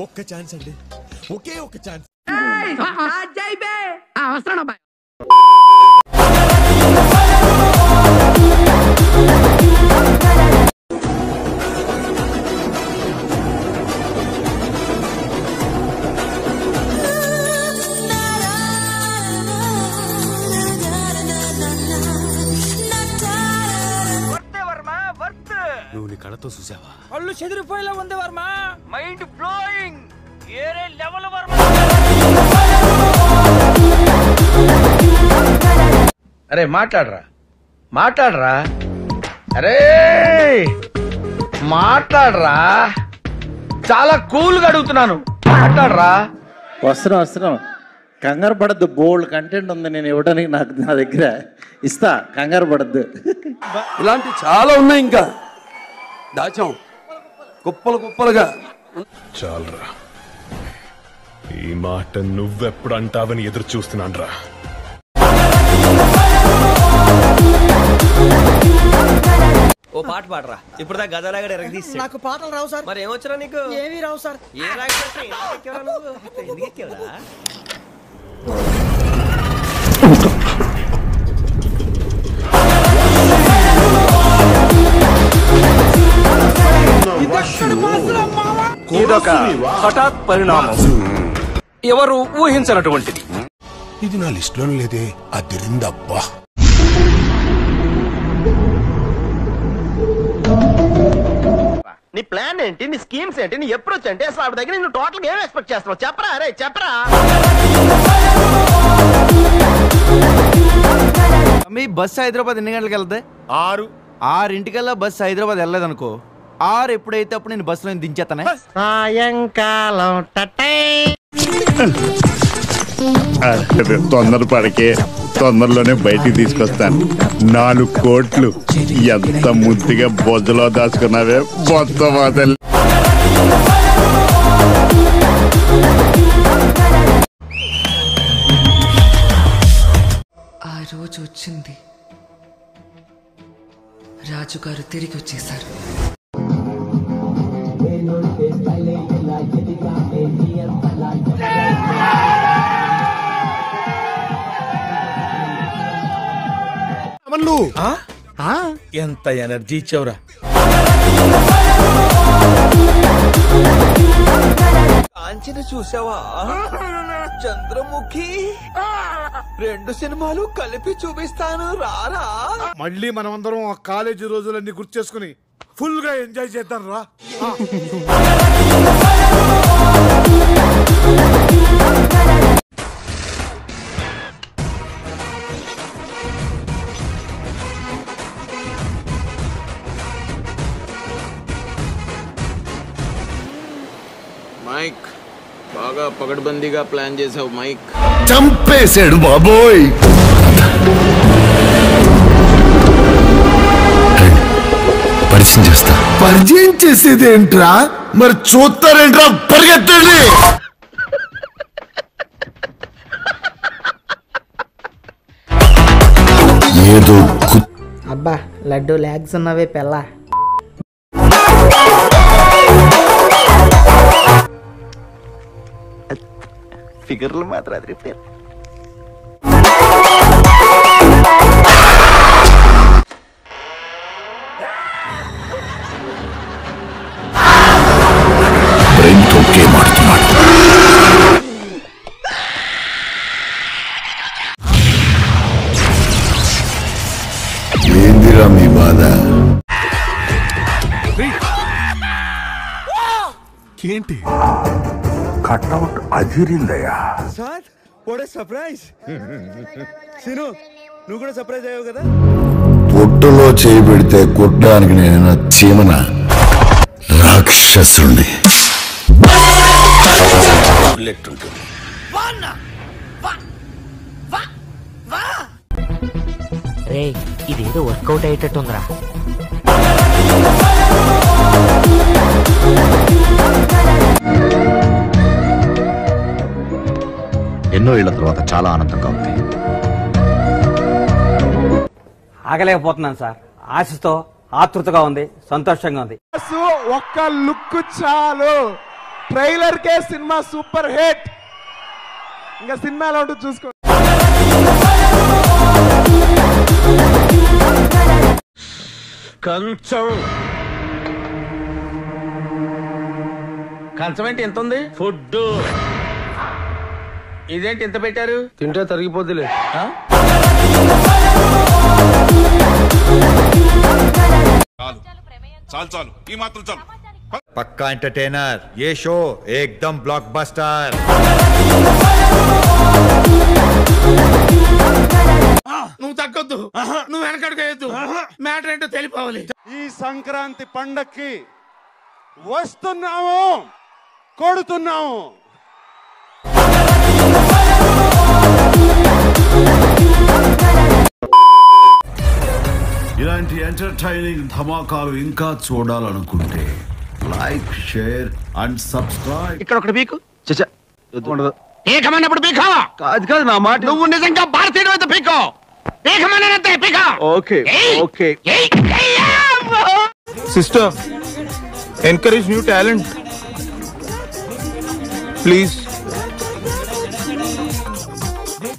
ఒక్క ఛాన్స్ అండి, ఒకే ఒక్క ఛాన్స్. నువ్వు నీ కళ్ళతో చూసావా? కళ్ళు చెదిరిపోయేలా ఉంది వర్మ. Mind blowing. ఏరే లెవెల్ వర్మ. అరే మాట్లాడరా, మాట్లాడరా, అరే మాట్లాడరా, చాలా కూల్గా అడుగుతున్నాను, మాట్లాడరా. వస్తున్నాం కంగారు పడద్దు, బోల్డ్ కంటెంట్ ఉంది నేను ఇవ్వడానికి, నాకు నా దగ్గర ఇస్తా, కంగారు పడద్దు. ఇలాంటి చాలా ఉన్నాయి, ఇంకా దాచాం కుప్పలు కుప్పలుగా. చాలరా, ఈ మాట నువ్వెప్పుడు అంటావని ఎదురు చూస్తున్నాను రా. ఓ పాట పాడరా. ఇప్పుడు దా గదలాగడ ఎరగదీసి. నాకు పాటలు రావు సార్. మరి ఏమొచ్చరా నీకు? ఏమీ రావు సార్. ఏ రాకెవరా? ఇదొక హఠాత్ పరిణామం, ఎవరు ఊహించినటువంటిది. ఇది నా లిస్ట్ లో లేదే, అదిరిందబ్బా. నీ ప్లాన్ ఏంటి, నీ స్కీమ్స్ ఏంటి, నీ అప్రోచ్ ఏంటి, అసలు ఆవిడ దగ్గర నువ్వు టోటల్ ఏం ఎక్స్పెక్ట్ చేస్తున్నావు చెప్పరా? అరే చెప్పరా. మీ బస్సు హైదరాబాద్ ఎన్ని గంటలకు వెళ్తాయి? 6 బస్సు హైదరాబాద్ వెళ్ళలేదు అనుకో, 6 ఎప్పుడైతే అప్పుడు నేను బస్సులో దించేస్తానే. సాయంకాలం తొందరపడకే, తొందరలోనే బయటికి తీసుకొస్తాను. 4 కోట్లు ఎంత ముద్దుగా బొజ్జలో దాచుకున్నావే బొత్త వదలు. ఆ రోజు వచ్చింది, రాజుగారు తిరిగి వచ్చేశారు. ఎంత ఎనర్జీ ఇచ్చావురా. కాంచన చూసావా? చంద్రముఖి 2 సినిమాలు కలిపి చూపిస్తాను రారా. మళ్ళీ మనమందరం ఆ కాలేజీ రోజులన్నీ గుర్తు చేసుకుని ఫుల్ గా ఎంజాయ్ చేద్దాం రా. మైక్ బాగా పగడ్బందీగా ప్లాన్ చేసావు మైక్. చంపేశాడు బాబోయ్. పరిచయం చేస్తా. పరిచయం చేసేది ఏంట్రా, మరి చూస్తారేంట్రా, పరిగెత్తండి. ఏదో అబ్బా లడ్డు లాగ్స్ ఉన్నవే పెళ్ళ. ఫిగర్లు మాత్రం అది రిపేర్. బ్రెయిన్ తో గేమ్ ఆడుతున్నాడు. ఏందిరా మీ బాధ? ఏంటి కట్అవుట్ అదిరిందయ్యా. Sir what a surprise. Sinu నువ్వు కూడా సర్ప్రైజ్ అయ్యావు కదా. పొట్టులో చేయి పెడితే కుట్టడానికి నేను చీమన రాక్షసుని. రే ఇదేదో వర్కౌట్ అయ్యేటట్టుందిరా. ఎన్నో ఏళ్ల తర్వాత చాలా ఆనందంగా ఉంది. ఆగలేకపోతున్నాను సార్, ఆశతో ఆతృతగా ఉంది, సంతోషంగా ఉంది. ఒక్క లుక్ చాలు, ట్రైలర్ కే సినిమా సూపర్ హిట్. ఇంకా సినిమా ఎలా ఉంటుంది చూసుకో. కంచం ఏంటి ఎంత ఉంది? ఫుడ్. ఇదేంటి ఎంత పెట్టారు? తింటే తరిగిపోద్దిలే. చాలు చాలు ఈ మాత్రం చాలు. పక్కా ఎంటర్టైనర్. ఏ షో ఏకదమ్ బ్లాక్ బస్టర్. నువ్వు తగ్గొద్దు, నువ్వు వెనకడుగు, మ్యాటర్ ఏంటో తెలిపోవాలి. ఈ సంక్రాంతి పండక్కి వస్తున్నాము, కొడుతున్నాము. ఇలాంటి ఎంటర్టైనింగ్ ధమాకాలు ఇంకా చూడాలనుకుంటే లైక్, షేర్ అండ్ సబ్స్క్రైబ్. ఇక్కడ ఒకటి పీకు. ఏకమైనప్పుడు పీకావా? కాదు కాదు నా మాట. నువ్వు నిజంగా భారతీయుడు అయితే పీకో. ఏకమైనంతే పీకా. Okay okay. Sister, encourage new talent, please.